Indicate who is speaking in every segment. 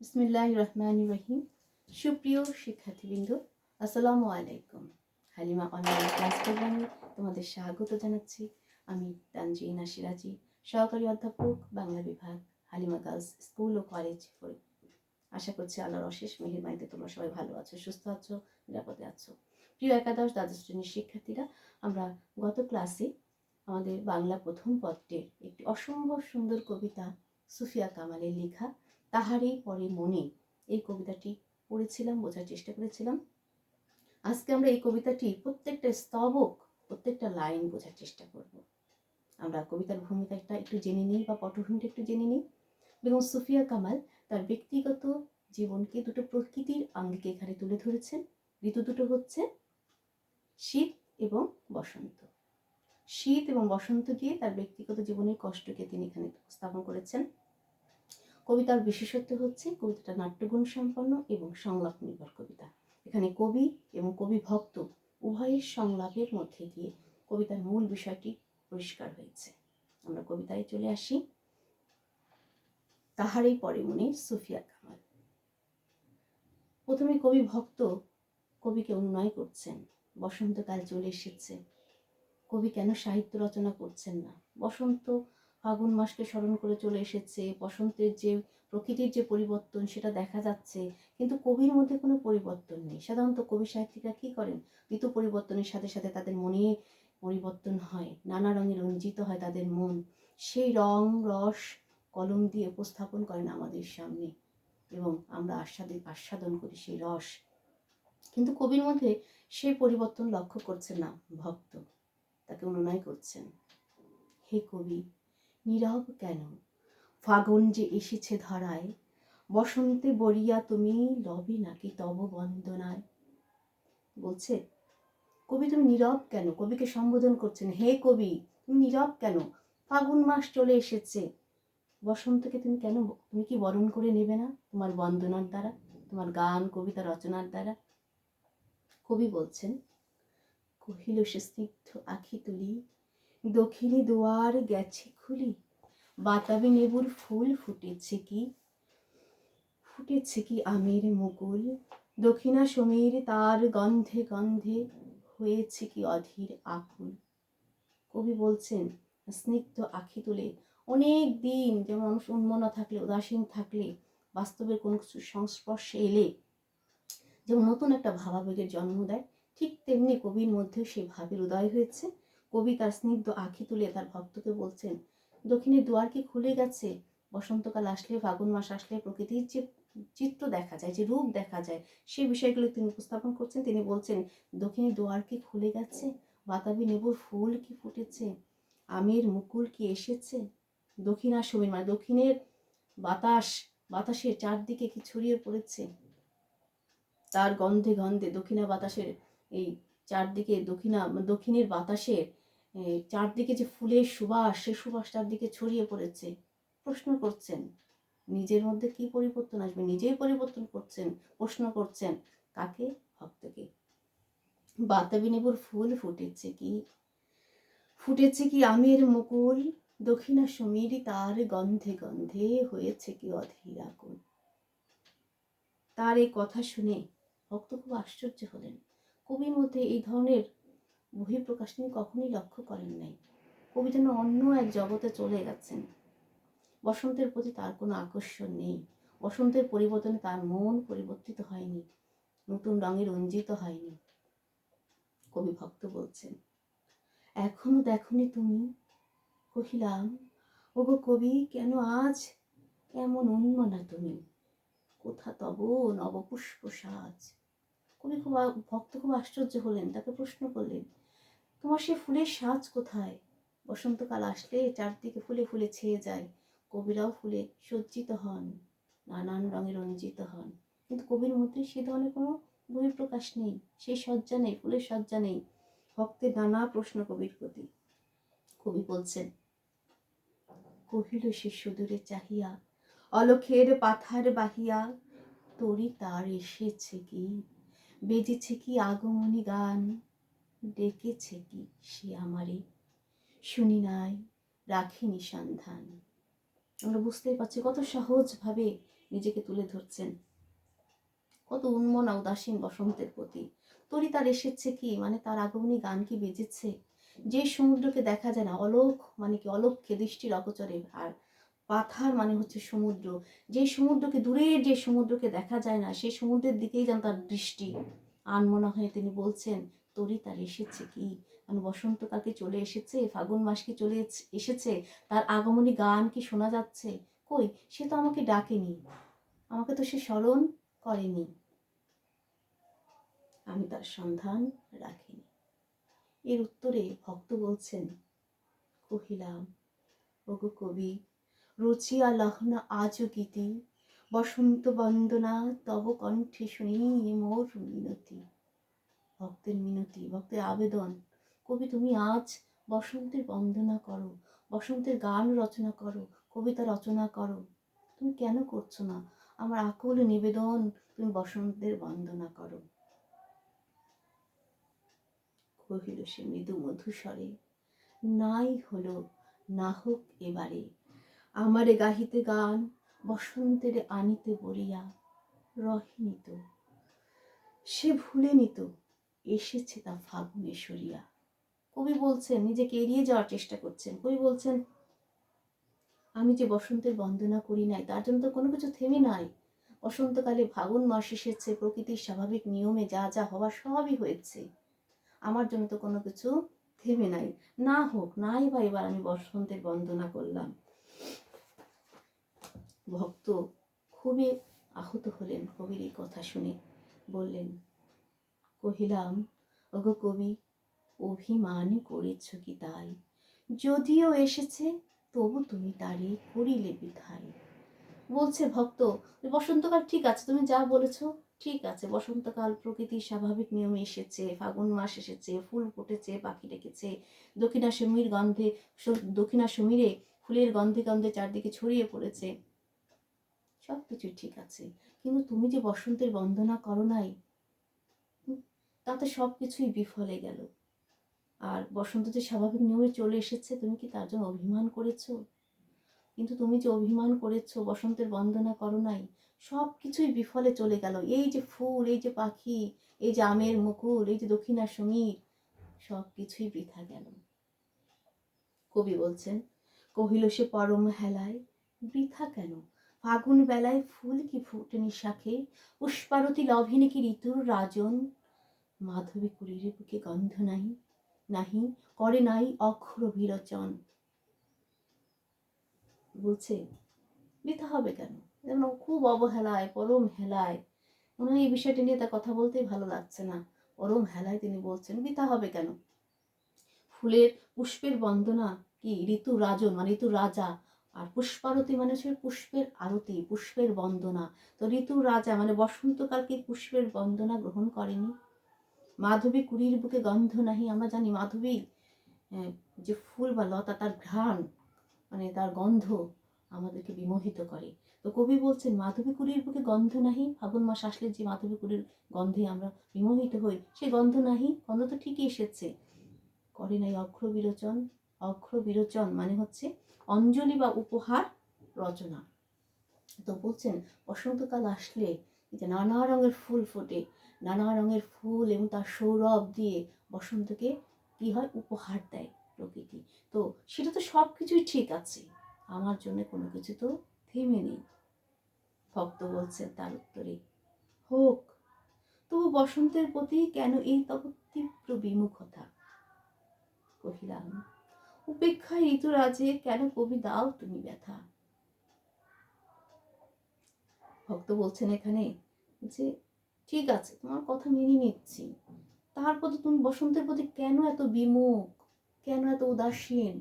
Speaker 1: বিসমিল্লাহির রহমানির রহিম। সুপ্রিয় শিক্ষার্থীবৃন্দ, আসসালামু আলাইকুম। হালিমা অনলাইন ক্লাস প্রোগ্রামে তোমাদের স্বাগত জানাচ্ছি। আমি তানজিনা সিরাজি, সহকারী অধ্যাপক, বাংলা বিভাগ, হালিমা গার্লস স্কুল ও কলেজ ফরিদপুর। আশা করছি আল্লাহর অশেষ মেহেরবানিতে তোমরা সবাই ভালো আছো, সুস্থ আছো, নিরাপদে আছো। প্রিয় একাদশ দ্বাদশ শ্রেণীর শিক্ষার্থীরা, আমরা গত ক্লাসে আমাদের বাংলা প্রথম পত্রের একটি অসম্ভব সুন্দর কবিতা সুফিয়া কামালের লেখা তাহারই পরে মনে, এই কবিতাটি পড়েছিলাম, বোঝার চেষ্টা করেছিলাম। আজকে আমরা এই কবিতাটি প্রত্যেকটা স্তবক, প্রত্যেকটা লাইন বোঝার চেষ্টা করব। আমরা কবিতার ভূমিকাটা একটু জেনে নিই বা পটভূমিটা একটু জেনে নিই। বেগম সুফিয়া কামাল তার ব্যক্তিগত জীবনকে দুটো প্রকৃতির আঙ্গিকে এখানে তুলে ধরেছেন। ঋতু দুটো হচ্ছে শীত এবং বসন্ত। শীত এবং বসন্ত দিয়ে তার ব্যক্তিগত জীবনের কষ্টকে তিনি এখানে উপস্থাপন করেছেন। কবিতার বিশেষত্ব হচ্ছে কবিতাটা নাট্যগুণ সম্পন্ন এবং সংলাপ নির্ভর কবিতা। এখানে কবি এবং কবি ভক্ত উভয়ের সংলাপের মধ্যে দিয়ে কবিতার মূল বিষয়টি পরিষ্কার হয়েছে। আমরা কবিতায় চলে আসি। তাহারই পরে মনে, সুফিয়া কামাল। প্রথমে কবি ভক্ত কবিকে অনুনয় করছেন, বসন্তকাল চলে এসেছে, কবি কেন সাহিত্য রচনা করছেন না? বসন্ত ফাগুন মাসকে স্মরণ করে চলে এসেছে, বসন্তের যে প্রকৃতির যে পরিবর্তন সেটা দেখা যাচ্ছে, কিন্তু কবির মধ্যে কোনো পরিবর্তন নেই। সাধারণত কবি সাহিত্যিকরা কী করেন? ঋতু পরিবর্তনের সাথে সাথে তাদের মনে পরিবর্তন হয়, নানা রঙে রঞ্জিত হয় তাদের মন। সেই রং রস কলম দিয়ে উপস্থাপন করেন আমাদের সামনে এবং আমরা আস্বাদন করি সেই রস। কিন্তু কবির মধ্যে সেই পরিবর্তন লক্ষ্য করছেন না ভক্ত, তাকে অনুনয় করছেন। হে কবি, নীরব কেন? ফাগুন যে এসেছে ধরায়, বসন্তে বরিয়া তুমি লবে নাকি তব বন্দনায়। বলছে কবি তুমি নীরব কেন? কবিকে সম্বোধন করছেন, হে কবি তুমি নীরব কেন? ফাগুন মাস চলে এসেছে, বসন্তকে তুমি কেন, তুমি কি বরণ করে নেবে না তোমার বন্দনার দ্বারা, তোমার গান কবিতা রচনার দ্বারা? কবি বলছেন, কহিল সে স্নিগ্ধ আখি তুলি, দক্ষিণী দুয়ার গেছে খুলি, বাতাবি নেবুর ফুল ফুটেছে কি, ফুটেছে কি আমের মুকুল, দক্ষিণা সমীর তার গন্ধে গন্ধে হয়েছে কি অধীর আকুল। কবি বলছেন স্নিগ্ধ আখি তুলে, অনেক দিন যেমন মানুষ উন্মনা থাকলে, উদাসীন থাকলে, বাস্তবের কোনো কিছু সংস্পর্শে এলে যেমন নতুন একটা ভাবাবেগের জন্ম দেয়, ঠিক তেমনি কবির মধ্যে সেই ভাবের উদয় হয়েছে। কবি তার স্নিগ্ধ আখি তুলে তার ভক্তকে বলছেন, দক্ষিণের দুয়ার কি খুলে গেছে? বসন্তকাল আসলে, ফাগুন মাস আসলে প্রকৃতির যে চিত্র দেখা যায়, যে রূপ দেখা যায়, সেই বিষয়গুলো তিনি উপস্থাপন করছেন। তিনি বলছেন দক্ষিণের দুয়ার কি খুলে গেছে, বাতাবি নেবুর ফুল কি ফুটেছে, আমের মুকুল কি এসেছে, দক্ষিণা সমীর মানে দক্ষিণের বাতাসের চারদিকে কি ছড়িয়ে পড়েছে, তার গন্ধে গন্ধে দক্ষিণা বাতাসের এই চারদিকে দক্ষিণের বাতাসের চারদিকে যে ফুলের সুবাস, সে সুবাস চারদিকে ছড়িয়ে পড়েছে। প্রশ্ন করছেন নিজের মধ্যে কি পরিবর্তন আসবে, নিজেই পরিবর্তন করছেন, প্রশ্ন করছেন কাকে? ভক্তকে। বাতাবি নেবুর ফুল ফুটেছে কি আমের মুকুল, দক্ষিণা সমীর তার গন্ধে গন্ধে হয়েছে কি অধীর আকুল। তার এই কথা শুনে ভক্ত খুব আশ্চর্য হলেন। কবির মধ্যে এই ধরনের বহিঃপ্রকাশ তিনি কখনোই লক্ষ্য করেন নাই। কবি যেন অন্য এক জগতে চলে গেছেন। বসন্তের প্রতি তার কোনো আকর্ষণ নেই, বসন্তের পরিবর্তনে তার মন পরিবর্তিত হয়নি, নতুন রঙে রঞ্জিত হয়নি। কবি ভক্ত বলছেন, এখনো দেখনি তুমি? কহিলাম, ওগো কবি, কেন আজ এমন উন্মনা তুমি? কোথা তব নবপুষ্প সাজ। কবি ভক্ত খুব আশ্চর্য হলেন, তাকে প্রশ্ন করলেন, তোমার সে ফুলের সাজ কোথায়? বসন্তকাল আসলে চারদিকে ফুলে ফুলে ছেয়ে যায়, কবিরাও ফুলে সজ্জিত হন, নানান রঙে রঞ্জিত হন, কিন্তু কবির মধ্যে সে ধরনের কোনো বহিঃপ্রকাশ নেই, সেই সজ্জা নেই, ফুলের সজ্জা নেই। ভক্তের নানা প্রশ্ন কবির প্রতি। কবি বলছেন, কহিল সে সুদূরে চাহিয়া, অলখের পাথার বাহিয়া, তরি তার এসেছে কি, বেজেছে কি আগমনী গান, ডেকেছে কি সে আমারে, শুনি নাই রাখিনি সন্ধান। আমরা বুঝতেই পারছি কত সহজভাবে নিজেকে তুলে ধরছেন। কত উন্মনা উদাসীন বসন্তের প্রতি। তরি তার এসেছে কি, মানে তার আগমনী গান কি বেজেছে। যে সমুদ্রকে দেখা যায় না, অলোক মানে কি অলক্ষ্যে দৃষ্টির অগোচরে, আর পাথার মানে হচ্ছে সমুদ্র। যে সমুদ্রকে, দূরের যে সমুদ্রকে দেখা যায় না, সেই সমুদ্রের দিকেই যেন তার দৃষ্টি। আনমনা হয়ে তিনি বলছেন, তরি তার এসেছে কি, মানে বসন্তকালকে চলে এসেছে, ফাগুন মাস কি চলে এসেছে, তার আগমনী গান কি শোনা যাচ্ছে। কই, সে তো আমাকে ডাকেনি, আমাকে তো সে স্মরণ করেনি, আমি তার সন্ধান রাখিনি। এর উত্তরে ভক্ত বলছেন, কহিলাম, ওগো কবি, রুচিয়া লহনা আজও গীতি, বসন্ত বন্দনা তব কণ্ঠে শুনি মোর মিনতি। ভক্তের মিনতি, ভক্তের আবেদন, কবি তুমি আজ বসন্তের বন্দনা করো, বসন্তের গান রচনা করো, কবিতা রচনা করো। তুমি কেন করছো না? আমার আকুল নিবেদন, তুমি বসন্তের বন্দনা করো। কহিল সে মৃদু মধুস্বরে, নাই হলো না হোক এবারে, আমারে গাহিতে গান বসন্তের আনিতে বলিয়া, রহিনি তো সে ভুলেনি তো, এসেছে তা ফাগুনে সরিয়া। কবি বলছেন, নিজেকে এড়িয়ে যাওয়ার চেষ্টা করছেন। কবি বলছেন, আমি যে বসন্তের বন্দনা করি নাই, তার জন্য তো কোনো কিছু থেমে নাই। বসন্তকালে ফাগুন মাস এসেছে, প্রকৃতির স্বাভাবিক নিয়মে যা যা হওয়ার সবই হয়েছে, আমার জন্য তো কোনো কিছু থেমে নাই। না হোক, নাই বা এবার আমি বসন্তের বন্দনা করলাম। ভক্ত খুবই আহত হলেন কবির এই কথা শুনে। বললেন, কহিলাম, ওগো কবি, অভিমান করেছ কি তাই, যদিও এসেছে তবু তুমি তারে করিলে বিধায়। বলছে ভক্ত, বসন্তকাল ঠিক আছে, তুমি যা বলেছ ঠিক আছে, বসন্তকাল প্রকৃতির স্বাভাবিক নিয়মে এসেছে, ফাগুন মাস এসেছে, ফুল ফুটেছে, পাখি ডেকেছে, দক্ষিণা সমীর গন্ধে, দক্ষিণা সমীরে ফুলের গন্ধে গন্ধে চারদিকে ছড়িয়ে পড়েছে, সবকিছু ঠিক আছে। কিন্তু তুমি যে বসন্তের বন্দনা করো নাই, তাতে সবকিছুই বিফলে গেল। আর বসন্ত যে স্বাভাবিক নিয়মে চলে এসেছে, তুমি কি তার জন্য অভিমান করেছো? কিন্তু তুমি যে অভিমান করেছো, বসন্তের বন্দনা করো নাই, সব কিছুই বিফলে চলে গেল। এই যে ফুল, এই যে পাখি, এই যে আমের মুকুল, এই যে দক্ষিণা সমীর, সব কিছুই বৃথা গেল। কবি বলছেন, কহিল সে পরম হেলায়, বৃথা কেন, ফাগুন বেলায় ফুল কি ফুটেনি শাখে, পুষ্পারতি লভিনী কি ঋতুর রাজন, মাধবী কুড়ির বুকে গন্ধ নাই, নাহি করে নাই অক্ষর বিরচন। বলছে, বৃথা হবে কেন, যেন খুব অবহেলায়, পরম হেলায়, মনে হয় এই বিষয়টি নিয়ে তার কথা বলতেই ভালো লাগছে না, পরম হেলায় তিনি বলছেন, বৃথা হবে কেন। ফুলের পুষ্পের বন্দনা কি ঋতু রাজন, মানে ঋতু রাজা, আর পুষ্পারতি মানে হচ্ছে পুষ্পের আরতি, পুষ্পের বন্দনা। তো ঋতু রাজা মানে বসন্তকালকে পুষ্পের বন্দনা গ্রহণ করেনি। মাধবী কুড়ির বুকে গন্ধ নাহি, আমরা জানি মাধবী যে ফুল বা লতা, তার ঘ্রাণ মানে তার গন্ধ আমাদেরকে বিমোহিত করে। তো কবি বলছেন, মাধবী কুড়ির বুকে গন্ধ নাহি, ফাগুন মাস আসলে যে মাধবী কুড়ির গন্ধে আমরা বিমোহিত হই, সে গন্ধ নাহি, গন্ধ তো ঠিকই এসেছে, করে নাই অক্ষর বিরোচন। অক্ষর বিরোচন মানে হচ্ছে অঞ্জলি বা উপহার রচনা। তো বলছেন, বসন্তকাল আসলে যে নানা রঙের ফুল ফোটে, নানা রঙের ফুল এবং তার সৌরভ দিয়ে বসন্তকে কি হয়, উপহার দেয় প্রকৃতি। তো সেটা তো সব কিছুই ঠিক আছে, আমার জন্য কোনো কিছু তো থেমে নেই। ভক্ত বলছেন তার উত্তরে, হোক, তবু বসন্তের প্রতি কেন এই তব তীব্র বিমুখতা। কহিলাম, উপেক্ষায় ঋতুরাজে কেন কবি দাও তুমি ব্যথা। ভক্ত বলছেন এখানে যে, ঠিক আছে, তোমার কথা মেনে নিচ্ছি, তারপর তুমি বসন্তের প্রতি কেন এত বিমুখ, কেন এত উদাসীন,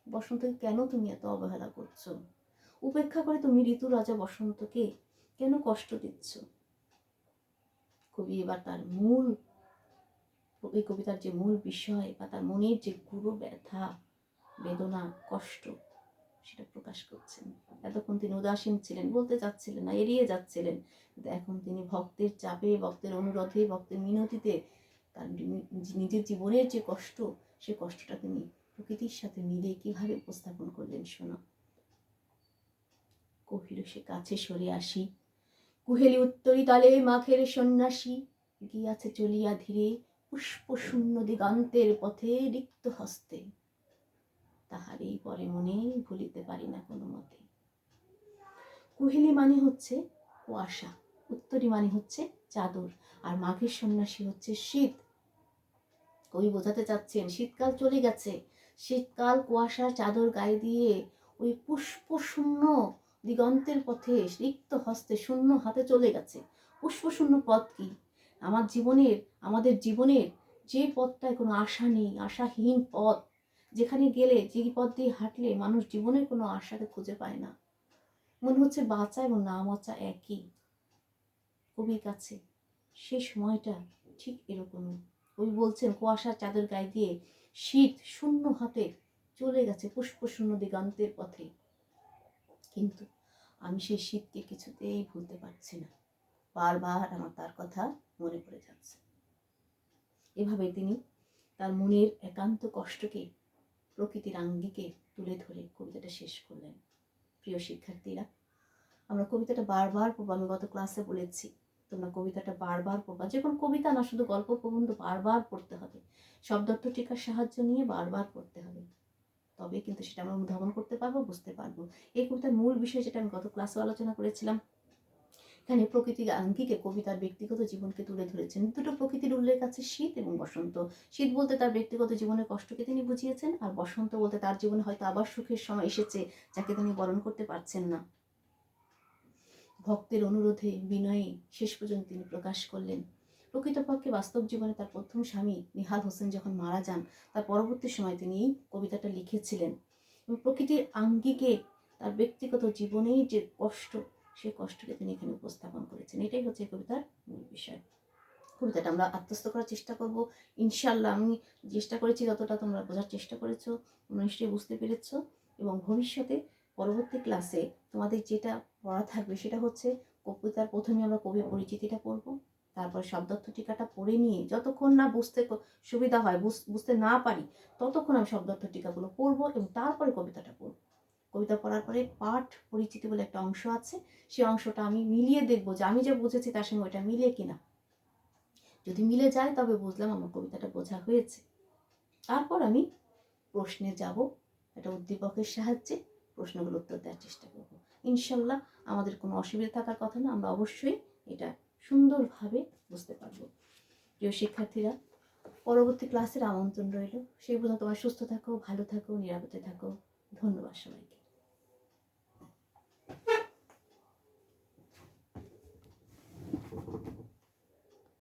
Speaker 1: বসন্তকে কেন তুমি এত অবহেলা করছো, উপেক্ষা করে তুমি ঋতু রাজা বসন্তকে কেন কষ্ট দিচ্ছ। কবি এবার তার মূল, এই কবিতার যে মূল বিষয় বা তার মনের যে গুরু ব্যথা, বেদনা, কষ্ট, সেটা প্রকাশ করছেন। এতক্ষণ তিনি উদাসীন ছিলেন, বলতে চাচ্ছিলেন না, এড়িয়ে যাচ্ছিলেন, কিন্তু এখন তিনি ভক্তের চাপে, ভক্তের অনুরোধে, ভক্তের মিনতিতে তার নিজের জীবনের যে কষ্ট, সে কষ্টটা তিনি প্রকৃতির সাথে মিলে কিভাবে উপস্থাপন করলেন, শোনো। কহিল সে কাছে সরে আসি, কুহেলি উত্তরি তলে মাঘের সন্ন্যাসী, গিয়াছে চলিয়া ধীরে পুষ্প শূন্য দিগন্তের পথে রিক্ত হস্তে, তাহারই পরে মনে ভুলিতে পারি না কোনো মতে। কুহেলি মানে হচ্ছে কুয়াশা, উত্তরি মানে হচ্ছে চাদর, আর মাঘের সন্ন্যাসী হচ্ছে শীত। কবি বোঝাতে চাচ্ছেন শীতকাল চলে গেছে, শীতকাল কুয়াশার চাদর গায়ে দিয়ে ওই পুষ্প শূন্য দিগন্তের পথে রিক্ত হস্তে শূন্য হাতে চলে গেছে। পুষ্প শূন্য পথ কি? আমাদের জীবনের যে পথটায় কোনো আশা নেই, আশাহীন পথ, যেখানে গেলে যে পথ দিয়ে হাঁটলে মানুষ জীবনের কোনো আশাকে খুঁজে পায় না, মনে হচ্ছে বাঁচা এবং না বাঁচা একই। কবির কাছে সেই সময়টা ঠিক এরকমই। কবি বলছেন কুয়াশার চাদর গায়ে দিয়ে শীত শূন্য হাতে চলে গেছে পুষ্প শূন্য দিগন্তের পথে, কিন্তু আমি সেই শীতকে কিছুতেই ভুলতে পারছি না, বারবার আমার তার কথা মনে পড়ে যাচ্ছে। এভাবে তিনি তার মনের একান্ত কষ্টকে প্রকৃতির আঙ্গিকে তুলে ধরে কবিতাটা শেষ করলেন। প্রিয় শিক্ষার্থীরা, আমরা কবিতাটা বারবার পড়বো। আমি গত ক্লাসে বলেছি তোমরা কবিতাটা বারবার পড়বা, যে কোনো কবিতা না, শুধু গল্প প্রবন্ধ বারবার পড়তে হবে, শব্দার্থ টিকার সাহায্য নিয়ে বারবার পড়তে হবে, তবে কিন্তু সেটা আমরা অনুধাবন করতে পারবো, বুঝতে পারবো। এই কবিতার মূল বিষয় যেটা আমি গত ক্লাসে আলোচনা করেছিলাম, এখানে প্রকৃতির আঙ্গিকে কবিতার ব্যক্তিগত জীবনকে তুলে ধরেছেন। দুটো প্রকৃতির উল্লেখ আছে, শীত এবং বসন্ত। শীত বলতে তার ব্যক্তিগত জীবনের কষ্টকে তিনি বুঝিয়েছেন, আর বসন্ত বলতে তার জীবনে হয়তো আবার সুখের সময় এসেছে, যাকে তিনি বরণ করতে পারছেন না। ভক্তের অনুরোধে বিনয়ে শেষ পর্যন্ত তিনি প্রকাশ করলেন। প্রকৃতপক্ষে বাস্তব জীবনে তার প্রথম স্বামী নিহাল হোসেন যখন মারা যান, তার পরবর্তী সময় তিনি এই কবিতাটা লিখেছিলেন। প্রকৃতির আঙ্গিকে তার ব্যক্তিগত জীবনেই যে কষ্ট, সেই কষ্টকে তিনি এখানে উপস্থাপন করেছেন। এটাই হচ্ছে কবিতার মূল বিষয়। কবিতাটা আমরা আত্মস্থ করার চেষ্টা করব ইনশাল্লাহ। আমি চেষ্টা করেছি যতটা তোমরা বোঝার চেষ্টা করেছো, তোমরা নিশ্চয়ই বুঝতে পেরেছো। এবং ভবিষ্যতে পরবর্তী ক্লাসে তোমাদের যেটা পড়া থাকবে সেটা হচ্ছে কবিতার প্রথমে আমরা কবির পরিচিতিটা পড়ব, তারপর শব্দার্থ টিকাটা পড়ে নিয়ে যতক্ষণ না বুঝতে সুবিধা হয়, বুঝতে না পারি, ততক্ষণ আমি শব্দার্থ টিকাগুলো পড়বো এবং তারপরে কবিতাটা পড়বো। কবিতা পড়ার পরে পাঠ পরিচিতি বলে একটা অংশ আছে, সেই অংশটা আমি মিলিয়ে দেখবো যে আমি যা বুঝেছি তার সঙ্গে ওটা মিলে কিনা। যদি মিলে যায় তবে বুঝলাম আমার কবিতাটা বোঝা হয়েছে। তারপর আমি প্রশ্নে যাব, একটা উদ্দীপকের সাহায্যে প্রশ্নগুলো উত্তর দেওয়ার চেষ্টা করব। ইনশাল্লাহ আমাদের কোনো অসুবিধা থাকার কথা না, আমরা অবশ্যই এটা সুন্দরভাবে বুঝতে পারবো। প্রিয় শিক্ষার্থীরা, পরবর্তী ক্লাসের আমন্ত্রণ রইল। সেই পর্যন্ত তোমার সুস্থ থাকো, ভালো থাকো, নিরাপদে থাকো। ধন্যবাদ সবাইকে।